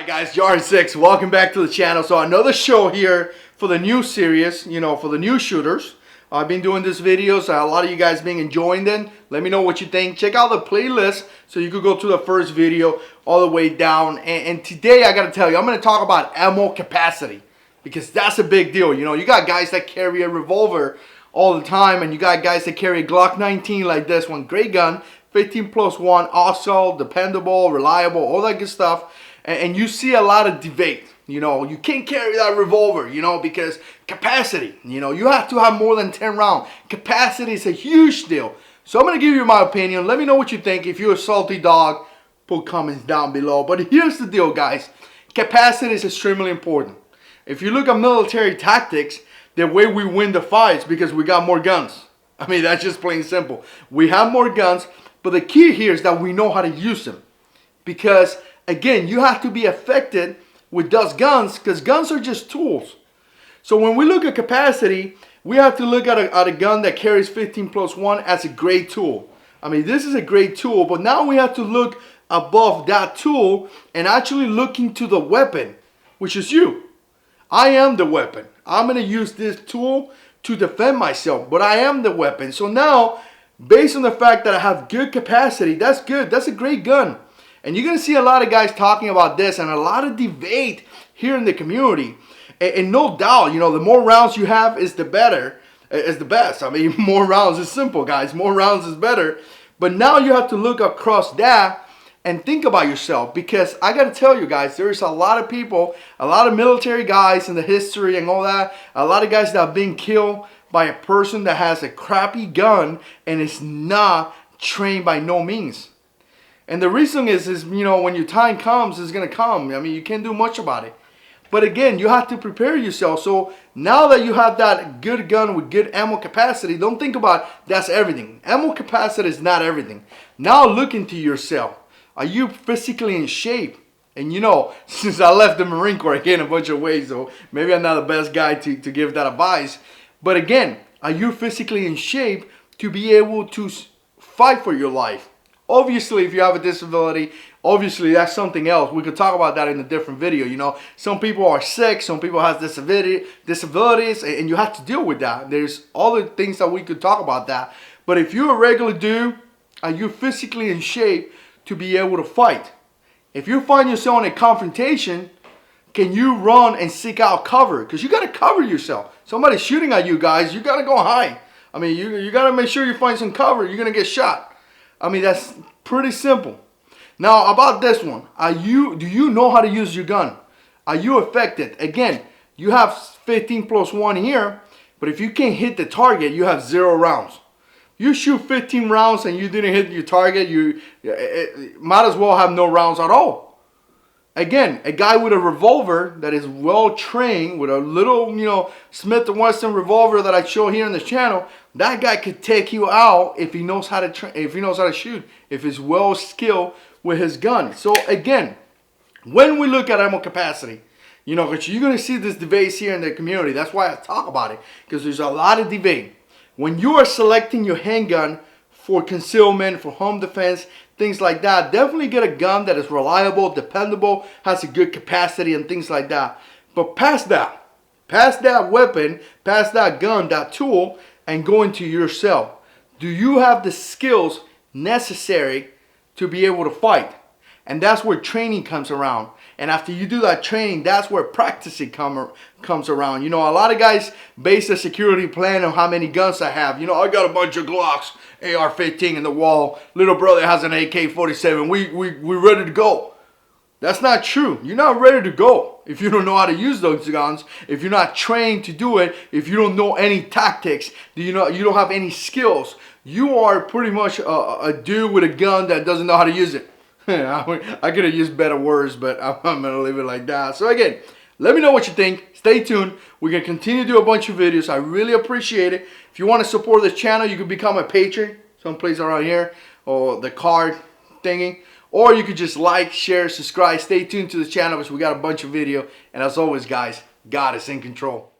Hi guys, JH6, welcome back to the channel. So another show here for the new series, for the new shooters. I've been doing these videos, a lot of you guys been enjoying them. Let me know what you think. Check out the playlist so you could go to the first video all the way down. And today I gotta tell you, I'm gonna talk about ammo capacity because that's a big deal. You got guys that carry a revolver all the time, and you got guys that carry a Glock 19 like this one. Great gun, 15+1, also dependable, reliable, all that good stuff. And you see a lot of debate. You can't carry that revolver, because capacity, you have to have more than 10 rounds. Capacity is a huge deal. So I'm going to give you my opinion. Let me know what you think. If you're a salty dog, put comments down below. But here's the deal, guys. Capacity is extremely important. If you look at military tactics, the way we win the fights because we got more guns. I mean, that's just plain simple. We have more guns, but the key here is that we know how to use them. Because again, you have to be effective with those guns because guns are just tools. So when we look at capacity, we have to look at a gun that carries 15+1 as a great tool. I mean, this is a great tool, but now we have to look above that tool and actually look into the weapon, which is you. I am the weapon. I'm going to use this tool to defend myself, but I am the weapon. So now, based on the fact that I have good capacity, that's good. That's a great gun. And you're going to see a lot of guys talking about this and a lot of debate here in the community. And no doubt, the more rounds you have is the better, is the best. I mean, more rounds is simple, guys. More rounds is better. But now you have to look across that and think about yourself. Because I got to tell you guys, there's a lot of people, a lot of military guys in the history and all that. A lot of guys that have been killed by a person that has a crappy gun and is not trained by no means. And the reason is when your time comes, it's going to come. I mean, you can't do much about it. But again, you have to prepare yourself. So now that you have that good gun with good ammo capacity, don't think about that's everything. Ammo capacity is not everything. Now look into yourself. Are you physically in shape? And since I left the Marine Corps, I gained a bunch of weight, so maybe I'm not the best guy to give that advice. But again, are you physically in shape to be able to fight for your life? Obviously, if you have a disability, obviously that's something else. We could talk about that in a different video. Some people are sick, some people have disabilities, and you have to deal with that. There's other things that we could talk about that. But if you're a regular dude, are you physically in shape to be able to fight? If you find yourself in a confrontation, can you run and seek out cover? Because you got to cover yourself. Somebody's shooting at you guys, you got to go high. I mean, you got to make sure you find some cover. You're going to get shot. I mean, that's pretty simple. Now, about this one, do you know how to use your gun? Are you effective? Again, you have 15+1 here, but if you can't hit the target, you have 0 rounds. You shoot 15 rounds and you didn't hit your target, you might as well have no rounds at all. Again, a guy with a revolver that is well trained with a little, Smith & Wesson revolver that I show here on this channel, that guy could take you out if he knows how to shoot, if he's well skilled with his gun. So again, when we look at ammo capacity, because you're going to see this debate here in the community. That's why I talk about it, because there's a lot of debate. When you are selecting your handgun for concealment, for home defense, things like that, definitely get a gun that is reliable, dependable, has a good capacity and things like that. But past that weapon, past that gun, that tool, and go into yourself. Do you have the skills necessary to be able to fight? And that's where training comes around. And after you do that training, that's where practicing comes around. A lot of guys base their security plan on how many guns I have. I got a bunch of Glocks, AR-15 in the wall. Little brother has an AK-47. We ready to go. That's not true. You're not ready to go if you don't know how to use those guns, if you're not trained to do it, if you don't know any tactics, you don't have any skills. You are pretty much a dude with a gun that doesn't know how to use it. I could have used better words, but I'm going to leave it like that. So again, let me know what you think. Stay tuned. We're going to continue to do a bunch of videos. I really appreciate it. If you want to support this channel, you can become a patron someplace around here, or the card thingy. Or you could just like, share, subscribe. Stay tuned to the channel because we got a bunch of video. And as always, guys, God is in control.